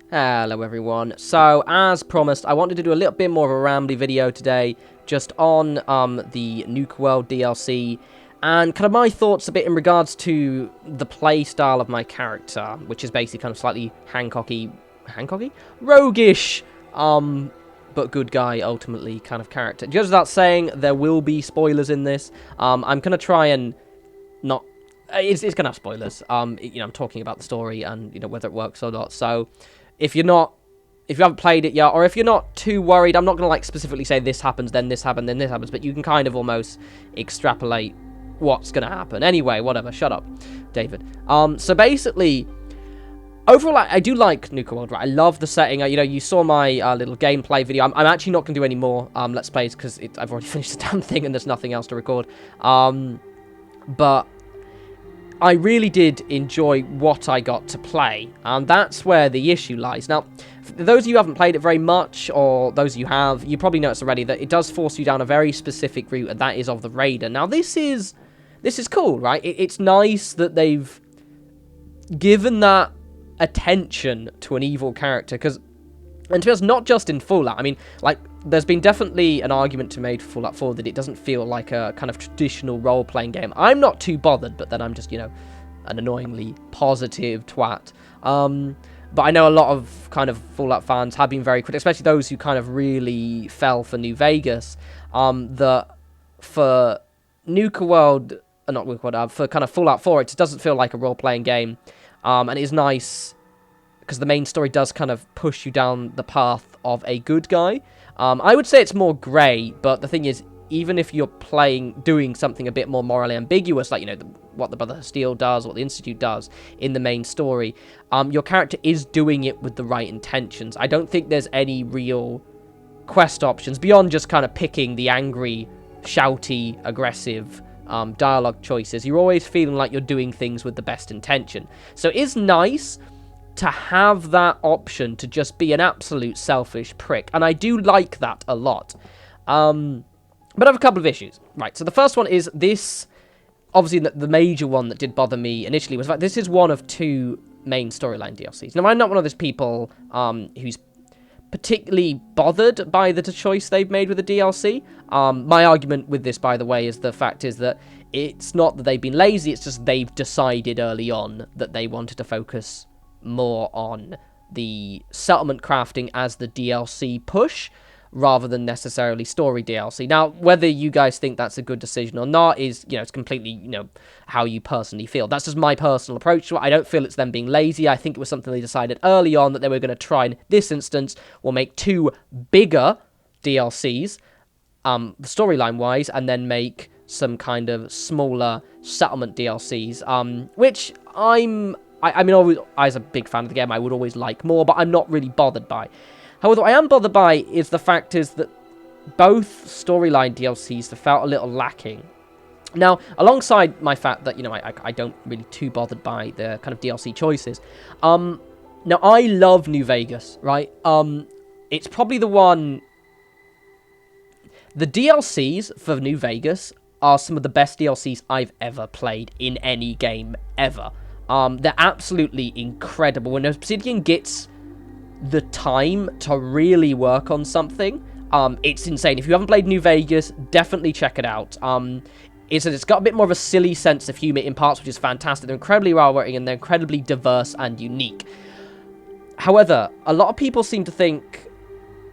Hello everyone. So, as promised, I wanted to do a little bit more of a rambly video today, just on the Nuka-World DLC, and kind of my thoughts a bit in regards to the play style of my character, which is basically kind of slightly Hancocky? Roguish, but good guy, ultimately, kind of character. Just without saying, there will be spoilers in this. I'm going to try and not... It's going to have spoilers. I'm talking about the story and, whether it works or not, so... If you haven't played it yet, or if you're not too worried, I'm not going to, like, specifically say this happens, then this happens, then this happens, but you can kind of almost extrapolate what's going to happen. Anyway, whatever, shut up, David. So basically, overall, I do like Nuka-World, right? I love the setting. You saw my little gameplay video. I'm actually not going to do any more Let's Plays, because I've already finished the damn thing, and there's nothing else to record. But... I really did enjoy what I got to play, and that's where the issue lies. Now, for those of you who haven't played it very much, or those of you have, you probably noticed already that it does force you down a very specific route, and that is of the Raider. Now, this is cool, right? It's nice that they've given that attention to an evil character, and to be honest, not just in Fallout. I mean, like, there's been definitely an argument to be made for Fallout 4 that it doesn't feel like a kind of traditional role-playing game. I'm not too bothered, but then I'm just, an annoyingly positive twat. But I know a lot of kind of Fallout fans have been very critical, especially those who kind of really fell for New Vegas, that for Nuka-World, not Nuka-World, for kind of Fallout 4, it just doesn't feel like a role-playing game, and it is nice because the main story does kind of push you down the path of a good guy. I would say it's more grey, but the thing is, even if you're doing something a bit more morally ambiguous, like, what the Brotherhood of Steel does, what the Institute does in the main story, your character is doing it with the right intentions. I don't think there's any real quest options beyond just kind of picking the angry, shouty, aggressive dialogue choices. You're always feeling like you're doing things with the best intention. So it is nice to have that option to just be an absolute selfish prick. And I do like that a lot. But I have a couple of issues. Right, so the first one is this... Obviously, the major one that did bother me initially was that this is one of two main storyline DLCs. Now, I'm not one of those people who's particularly bothered by the choice they've made with the DLC. My argument with this, by the way, is the fact is that it's not that they've been lazy, it's just they've decided early on that they wanted to focus more on the settlement crafting as the DLC push, rather than necessarily story DLC. Now, whether you guys think that's a good decision or not is, it's completely, how you personally feel. That's just my personal approach to it. I don't feel it's them being lazy. I think it was something they decided early on that they were going to try. In this instance, we'll make two bigger DLCs, storyline-wise, and then make some kind of smaller settlement DLCs, which I mean, always, as a big fan of the game, I would always like more, but I'm not really bothered by. However, what I am bothered by is the fact is that both storyline DLCs have felt a little lacking. Now, alongside my fact that, I don't really too bothered by the kind of DLC choices, now, I love New Vegas, right? It's probably the one... The DLCs for New Vegas are some of the best DLCs I've ever played in any game, ever. They're absolutely incredible. When Obsidian gets the time to really work on something, it's insane. If you haven't played New Vegas, definitely check it out. It's got a bit more of a silly sense of humor in parts, which is fantastic. They're incredibly well-written, and they're incredibly diverse and unique. However, a lot of people seem to think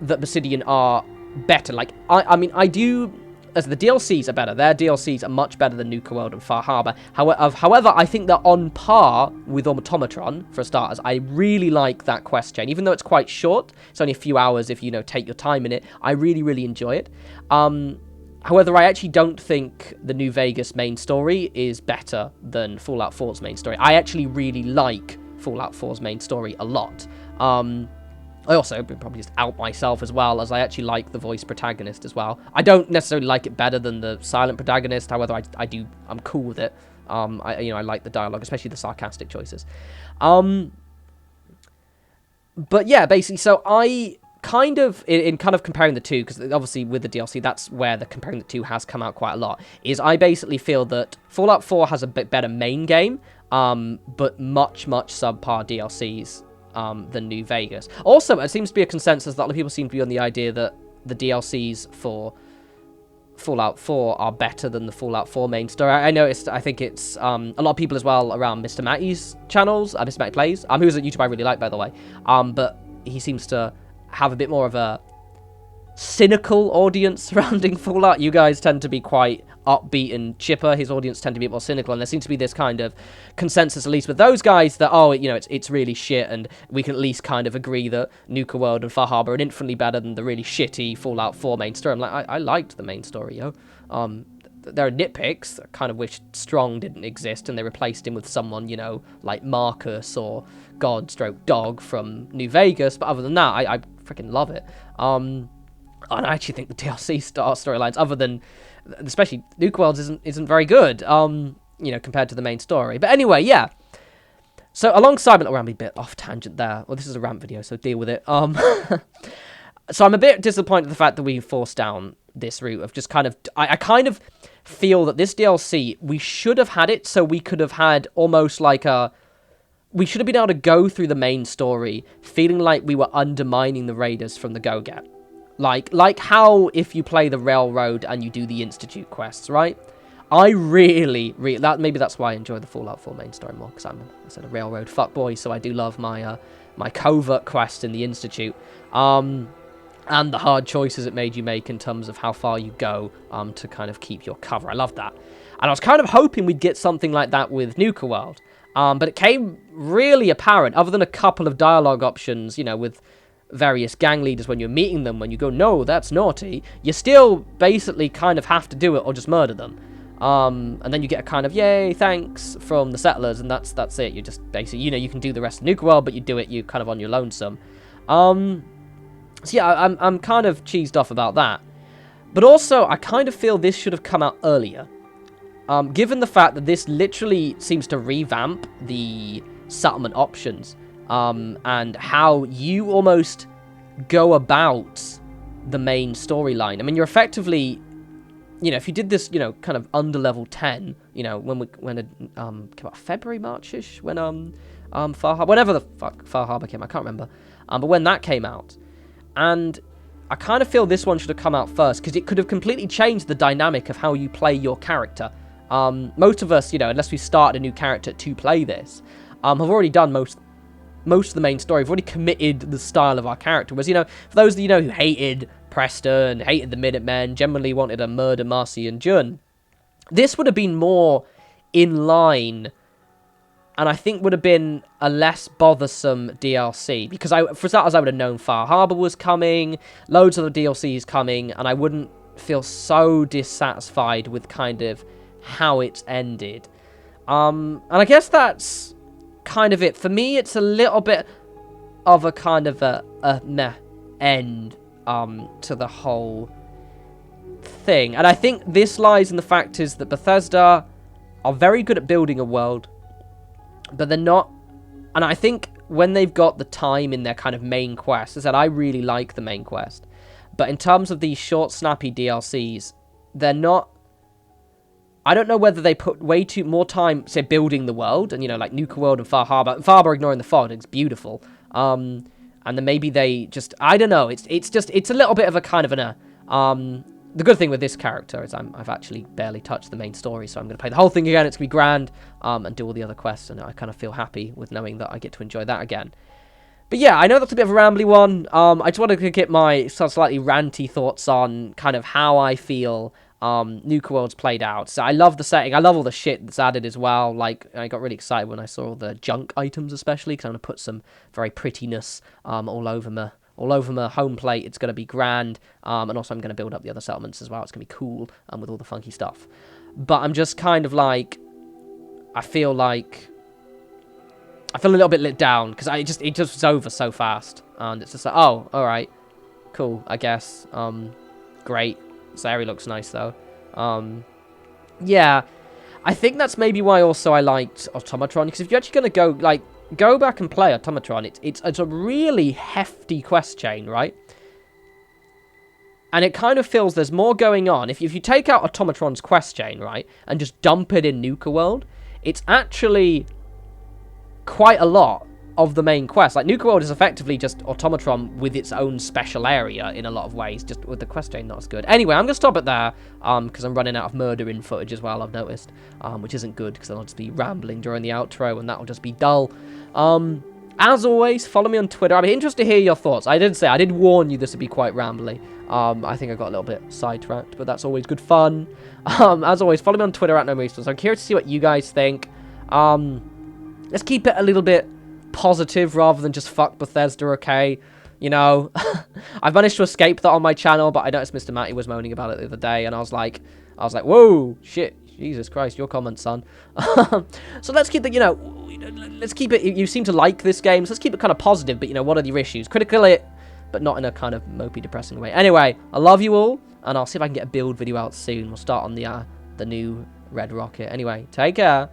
that Obsidian are better. Like, I mean, I do... As the DLCs are better. Their DLCs are much better than Nuka-World and Far Harbor. However, I think they're on par with Automatron, for starters. I really like that quest chain. Even though it's quite short, it's only a few hours if you, take your time in it. I really, really enjoy it. However, I actually don't think the New Vegas main story is better than Fallout 4's main story. I actually really like Fallout 4's main story a lot. I also probably just out myself as well, as I actually like the voice protagonist as well. I don't necessarily like it better than the silent protagonist. However, I'm cool with it. I like the dialogue, especially the sarcastic choices. But yeah, basically, so I kind of, in kind of comparing the two, because obviously with the DLC, that's where the comparing the two has come out quite a lot, is I basically feel that Fallout 4 has a bit better main game, but much, much subpar DLCs. than New Vegas. Also, it seems to be a consensus that a lot of people seem to be on the idea that the DLCs for Fallout 4 are better than the Fallout 4 main story. I noticed, I think it's a lot of people as well around Mr. Matty's channels, Mr. Matty Plays, who's a YouTuber I really like, by the way, but he seems to have a bit more of a cynical audience surrounding Fallout. You guys tend to be quite upbeat and chipper. His audience tend to be a bit more cynical, and there seems to be this kind of consensus, at least with those guys, that, oh, you know, it's really shit, and we can at least kind of agree that Nuka-World and Far Harbor are infinitely better than the really shitty Fallout 4 main story. I'm like, I liked the main story, yo. There are nitpicks. I kind of wish Strong didn't exist and they replaced him with someone, you know, like Marcus or God/Dog from New Vegas, but other than that, I freaking love it. And I actually think the DLC storylines, other than especially Nuka-World, isn't very good, you know, compared to the main story. But anyway, yeah. So alongside a rambly bit off tangent there. Well, this is a rant video, so deal with it. So I'm a bit disappointed with the fact that we forced down this route of just kind of... I kind of feel that this DLC, we should have had it so we could have had almost like a... We should have been able to go through the main story feeling like we were undermining the Raiders from the go-get. Like how if you play the Railroad and you do the Institute quests, right? I really, maybe that's why I enjoy the Fallout 4 main story more, because I'm a Railroad fuckboy, so I do love my my covert quest in the Institute, and the hard choices it made you make in terms of how far you go to kind of keep your cover. I love that, and I was kind of hoping we'd get something like that with Nuka-World, but it came really apparent, other than a couple of dialogue options, you know, with various gang leaders when you're meeting them, when you go, no, that's naughty, you still basically kind of have to do it or just murder them. And then you get a kind of, yay, thanks, from the settlers, and that's it. You just basically, you know, you can do the rest of Nuka-World, but you do it, you kind of on your lonesome. So yeah, I'm kind of cheesed off about that. But also, I kind of feel this should have come out earlier. Given the fact that this literally seems to revamp the settlement options. And how you almost go about the main storyline. I mean, you're effectively, you know, if you did this, you know, kind of under level 10, you know, when it came out February, March-ish, when Far Harbor, whenever the fuck Far Harbor came, I can't remember, but when that came out, and I kind of feel this one should have come out first because it could have completely changed the dynamic of how you play your character. Most of us, you know, unless we start a new character to play this, have already done most of the main story. We've already committed the style of our character. Whereas, you know, for those of you know who hated Preston, hated the Minutemen, generally wanted to murder Marcy and Jun, this would have been more in line, and I think would have been a less bothersome DLC. Because for starters, I would have known Far Harbor was coming, loads of the DLCs coming, and I wouldn't feel so dissatisfied with kind of how it's ended. And I guess that's kind of it. For me, it's a little bit of a kind of a meh end to the whole thing. And I think this lies in the fact is that Bethesda are very good at building a world, but they're not... And I think when they've got the time in their kind of main quest, as I said, I really like the main quest, but in terms of these short, snappy DLCs, they're not... I don't know whether they put way too more time, say, building the world, and, you know, like Nuka-World and Far Harbor. Far Harbor ignoring the fog, it's beautiful. And then maybe they just, I don't know, it's a little bit of a kind of the good thing with this character is I've actually barely touched the main story, so I'm going to play the whole thing again, it's going to be grand, and do all the other quests, and I kind of feel happy with knowing that I get to enjoy that again. But yeah, I know that's a bit of a rambly one. I just wanted to get my slightly ranty thoughts on kind of how I feel Nuka-World's played out. So I love the setting. I love all the shit that's added as well. Like, I got really excited when I saw all the junk items, especially, because I'm going to put some very prettiness all over my home plate. It's going to be grand. And also I'm going to build up the other settlements as well. It's going to be cool with all the funky stuff. But I'm just kind of like... I feel a little bit let down, because it just was over so fast. And it's just like, oh, alright. Cool, I guess. Great. This area looks nice, though. Yeah, I think that's maybe why also I liked Automatron, because if you're actually going to go back and play Automatron, it's a really hefty quest chain, right? And it kind of feels there's more going on. If you take out Automatron's quest chain, right, and just dump it in Nuka-World, it's actually quite a lot of the main quest. Like, Nuka-World is effectively just Automatron with its own special area in a lot of ways, just with the quest chain not as good. Anyway, I'm going to stop it there, because I'm running out of murdering footage as well, I've noticed, which isn't good, because I'll just be rambling during the outro, and that'll just be dull. As always, follow me on Twitter. I'd be interested to hear your thoughts. I did warn you this would be quite rambly. I think I got a little bit sidetracked, but that's always good fun. As always, follow me on Twitter at norespawns. I'm curious to see what you guys think. Let's keep it a little bit positive rather than just fuck Bethesda, okay? You know, I've managed to escape that on my channel, but I noticed Mr. Matty was moaning about it the other day, and I was like, whoa, shit, Jesus Christ, your comment, son. So let's keep the, you know, let's keep it, you seem to like this game, so let's keep it kind of positive, but, you know, what are your issues? Critical it, but not in a kind of mopey, depressing way. Anyway, I love you all, and I'll see if I can get a build video out soon. We'll start on the new Red Rocket. Anyway, take care.